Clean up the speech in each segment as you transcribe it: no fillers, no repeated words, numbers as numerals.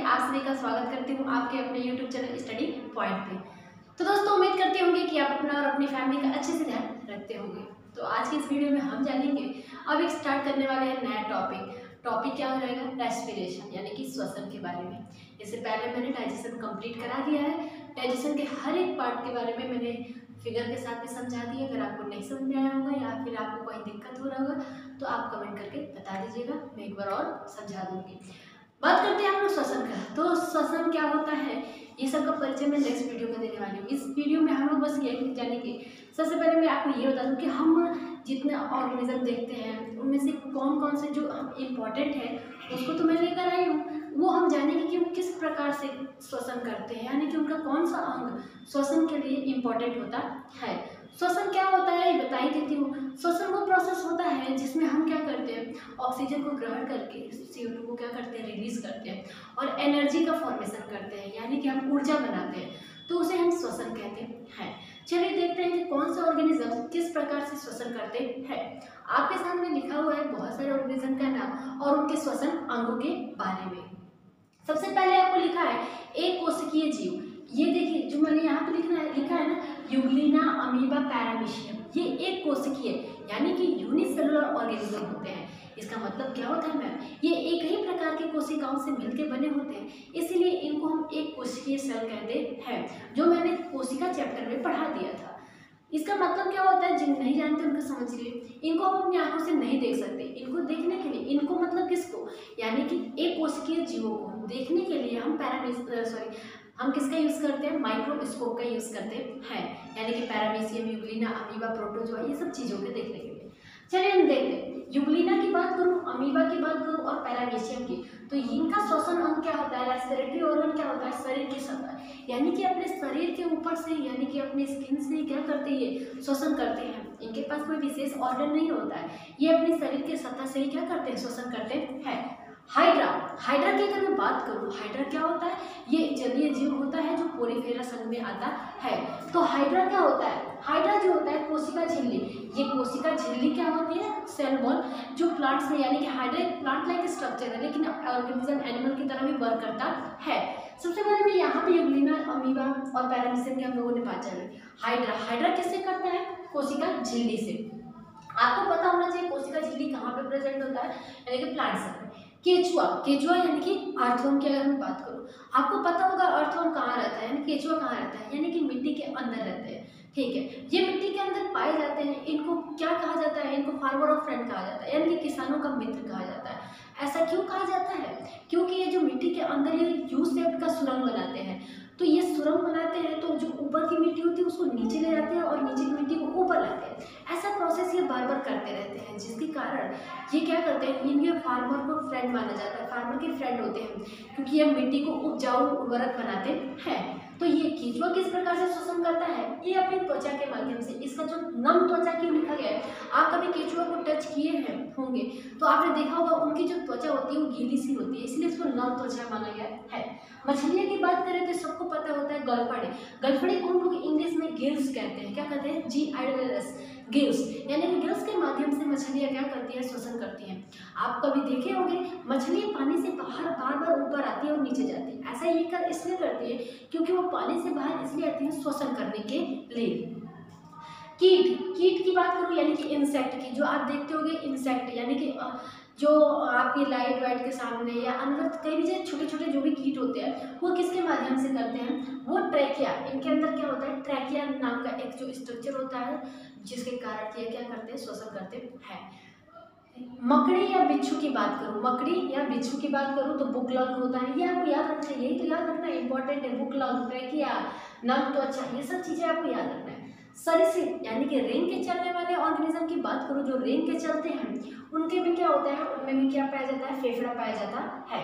आप सभी का स्वागत करती हूँ आपके अपने YouTube चैनल स्टडी पॉइंट पे। तो दोस्तों उम्मीद करती होंगे कि आप अपना और अपनी फैमिली का अच्छे से ध्यान रखते होंगे। तो आज की इस वीडियो में हम जानेंगे, अब एक स्टार्ट करने वाले हैं नया टॉपिक क्या हो रहेगा, रेस्पिरेशन यानी कि श्वसन के बारे में। इससे पहले मैंने डाइजेशन कंप्लीट करा दिया है। डाइजेशन के हर एक पार्ट के बारे में मैंने फिगर के साथ भी समझा दिया। अगर आपको नहीं समझ में आया होगा या फिर आपको कोई दिक्कत हो रहा होगा तो आप कमेंट करके बता दीजिएगा, मैं एक बार और समझा दूंगी। बात करते हैं हम लोग श्वसन का। तो श्वसन क्या होता है, ये सब का परिचय मैं नेक्स्ट वीडियो में देने वाली हूँ। इस वीडियो में हम लोग बस यही जानेंगे। सबसे पहले मैं आपको ये बता दूँ कि हम जितने ऑर्गेनिज्म देखते हैं उनमें से कौन कौन से जो इम्पोर्टेंट है उसको तो मैं लेकर आई हूँ। वो हम जानेंगे कि वो किस प्रकार से श्वसन करते हैं, यानी कि उनका कौन सा अंग श्वसन के लिए इम्पोर्टेंट होता है। श्वसन क्या होता है ये बता ही देती हूँ। श्वसन वो प्रोसेस होता है जिसमें हम क्या करते हैं, ऑक्सीजन को ग्रहण करके CO2 को क्या करते हैं, रिलीज करते हैं और एनर्जी का फॉर्मेशन करते हैं, यानी कि हम ऊर्जा बनाते हैं, तो उसे हम श्वसन कहते हैं। चलिए देखते हैं कि कौन सा ऑर्गेनिज्म किस प्रकार से श्वसन करते हैं। आपके सामने लिखा हुआ है बहुत सारे ऑर्गेनिज्म का नाम और उनके श्वसन अंगों के बारे में। सबसे पहले आपको लिखा है एक कोशिकीय जीव। ये देखिए जो मैंने यहाँ पे लिखा है ना, यूग्लिना, अमीबा, पैरामीशियम, ये एक कोशिकीय यानी कि यूनिसेलुलर ऑर्गेनिज्म होते हैं। इसका मतलब क्या होता है मैम, ये एक ही प्रकार की कोशिकाओं से मिलकर बने होते हैं, इसीलिए इनको हम एक कोशिकीय सेल कहते हैं, जो मैंने कोशिका चैप्टर में पढ़ा दिया था। इसका मतलब क्या होता है, जिन नहीं जानते उनको समझ लिए। इनको हम अपनी आंखों से नहीं देख सकते। इनको देखने के लिए, इनको मतलब किसको, यानी कि एक कोशिकीय जीवों को देखने के लिए हम किसका यूज़ करते हैं, माइक्रोस्कोप का यूज़ करते हैं, यानी कि पैरामीशियम, यूग्लिना, अमीबा, प्रोटोजोआ, ये सब चीज़ों के देखने के लिए। चलिए हम देखते हैं, यूग्लिना की बात करूँ, अमीबा की बात करूँ और पैरामीशियम की, तो इनका श्वसन अंग क्या होता है, रेस्पिरेटरी ऑर्गन क्या होता है, शरीर की सतह, यानी कि अपने शरीर के ऊपर से, यानी कि अपने स्किन से क्या करते हैं, श्वसन करते हैं। इनके पास कोई विशेष ऑर्गन नहीं होता है, ये अपने शरीर के सतह से ही क्या करते हैं, श्वसन करते हैं। हाइड्रा की अगर मैं बात करूँ, हाइड्रा क्या होता है, ये जलीय जीव होता है जो पोरीफेरा संघ में आता है। तो हाइड्रा क्या होता है, हाइड्रा जो होता है कोशिका झिल्ली। ये कोशिका झिल्ली क्या होती है, सेल वॉल, जो प्लांट्स में, यानी कि हाइड्रा एक प्लांट लाइक स्ट्रक्चर है लेकिन ऑर्गेनिज्म एनिमल की तरह भी वर्क करता है। सबसे पहले मैं यहाँ पे यूग्लिना, अमीबा और पैरामीशियम की हम लोगों ने बात चली। हाइड्रा किससे करता है, कोशिका झिल्ली से। आपको पता होना चाहिए कोशिका झिल्ली कहाँ पे प्रेजेंट होता है, यानी कि प्लांट सेल में। केचुआ यानी कि अर्थवर्म की अगर मैं बात करूँ, आपको पता होगा अर्थवर्म कहाँ रहता है, यानी केचुआ कहाँ रहता है, यानी कि मिट्टी के अंदर रहते हैं। ठीक है, ये मिट्टी के अंदर पाए जाते हैं। इनको क्या कहा जाता है, इनको फार्मर ऑफ फ्रेंड कहा जाता है, यानी कि किसानों का मित्र कहा जाता है। ऐसा क्यों कहा जाता है, क्योंकि ये जो मिट्टी के अंदर ये यू शेप का सुरंग बनाते हैं। तो ये सुरंग बनाते हैं तो जो ऊपर की मिट्टी होती है उसको नीचे ले जाते हैं और नीचे की मिट्टी को ऊपर लाते हैं। ऐसा प्रोसेस ये बार बार करते रहते हैं, जिसके कारण ये क्या करते हैं, इनके फार्मर को फ्रेंड माना जाता है, फार्मर के फ्रेंड होते हैं, क्योंकि ये मिट्टी को उपजाऊ उर्वरक बनाते हैं। तो ये केचुआ किस प्रकार से श्वसन करता है, ये अपनी त्वचा के माध्यम से। इसका जो नम त्वचा क्यों लिखा गया है, आप कभी केचुआ को टच किए हैं होंगे तो आपने देखा होगा उनकी जो त्वचा होती है वो गीली सी होती है, इसलिए इसको नम त्वचा माना गया है। मछलियों की बात करें तो सबको पता होता है गलफड़े को हम लोग इंग्लिश में गिल्स कहते हैं। क्या कहते हैं, GILLS, गिल्स, यानी कि गिल्स के माध्यम से मछलियाँ क्या करती है, श्वसन करती हैं। आप कभी देखे होंगे मछलियाँ पानी से बाहर बार बार ऊपर आती है और नीचे जाती है। ऐसा ये इसलिए करती है क्योंकि वो पानी से बाहर इसलिए आती है श्वसन करने के लिए। कीट की बात करूँ, यानी कि इंसेक्ट की, जो आप देखते होंगे इंसेक्ट, यानी कि जो आपकी लाइट वाइट के सामने या अंदर कई भी छोटे छोटे जो भी कीट होते हैं वो किसके माध्यम से करते हैं, वो ट्रैकिया। इनके अंदर क्या होता है, ट्रैकिया नाम का एक जो स्ट्रक्चर होता है जिसके कारण ये क्या करते हैं, श्वसन करते हैं। मकड़ी या बिच्छू की बात करूँ तो बुकलंग होता है, ये आपको याद रखना है, यही तो याद रखना इंपॉर्टेंट है। बुकलंग, ट्रैकिया, नम त्वचा, ये सब चीज़ें आपको याद रखना है। सरीसृप यानी कि रेंग के चलने वाले ऑर्गेनिज्म की बात करूँ, जो रेंग के चलते हैं उनके भी क्या होता है, उनमें भी क्या पाया जाता है, फेफड़ा पाया जाता है।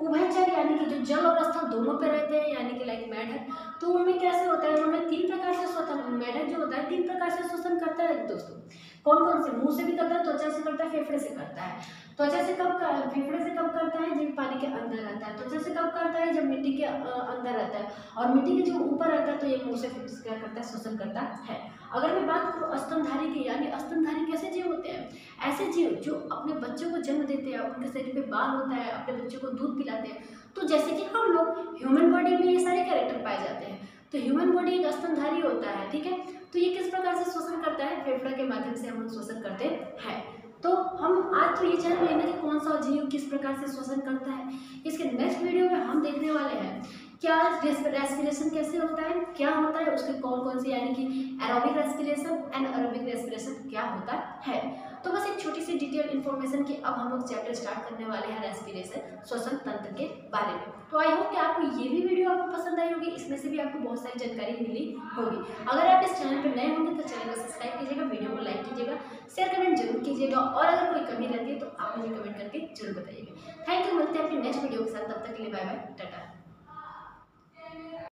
उभयचर यानी कि जो जल और स्थल दोनों पे रहते हैं, यानी कि लाइक मेढक, तो उनमें कैसे होता है, उनमें तीन प्रकार से श्वसन, मेढक जो होता है 3 प्रकार से श्वसन करता है दोस्तों। कौन कौन से, मुंह से भी करता है, त्वचा से करता है, फेफड़े से करता है। त्वचा से कब, फेफड़े से कब करता है, जब पानी के अंदर रहता है। त्वचा से कब करता है जब मिट्टी के अंदर रहता है, और मिट्टी के जो ऊपर रहता है तो ये मुंह से क्या करता है, श्वसन करता है। अगर मैं बात करूँ स्तनधारी की, यानी स्तनधारी कैसे जीव होते हैं, ऐसे जीव जो अपने बच्चों को जन्म देते हैं, उनके शरीर पे बाल होता है, अपने बच्चों को दूध पिलाते हैं। तो जैसे कि हम लोग ह्यूमन बॉडी में ये सारे कैरेक्टर पाए जाते हैं, तो ह्यूमन बॉडी एक स्तनधारी होता है, ठीक है। तो ये किस प्रकार से श्वसन करता है, फेफड़ा के माध्यम से हम श्वसन करते हैं। तो हम आज तो ये जान लेंगे कि कौन सा जीव किस प्रकार से श्वसन करता है। इसके नेक्स्ट वीडियो में हम देखने वाले हैं क्या रेस्पिरेशन कैसे होता है, क्या होता है, उसके कौन कौन से, यानी कि एरोबिक रेस्पिरेशन, एनाएरोबिक रेस्पिरेशन क्या होता है। तो बस एक छोटी सी डिटेल इन्फॉर्मेशन की अब हम लोग चैप्टर स्टार्ट करने वाले हैं रेस्पिरेशन, श्वसन तंत्र के बारे में। तो आई होप कि आपको ये भी वीडियो आपको पसंद आई होगी, इसमें से भी आपको बहुत सारी जानकारी मिली होगी। अगर आप इस चैनल पर नए होंगे तो चैनल को सब्सक्राइब कीजिएगा, वीडियो को लाइक कीजिएगा, शेयर कमेंट जरूर कीजिएगा, और अगर कोई कमी रहती है तो आप मुझे कमेंट करके जरूर बताइएगा। थैंक यू, मिलते हैं अपनी नेक्स्ट वीडियो के साथ, तब तक के लिए बाय बाय, टाटा।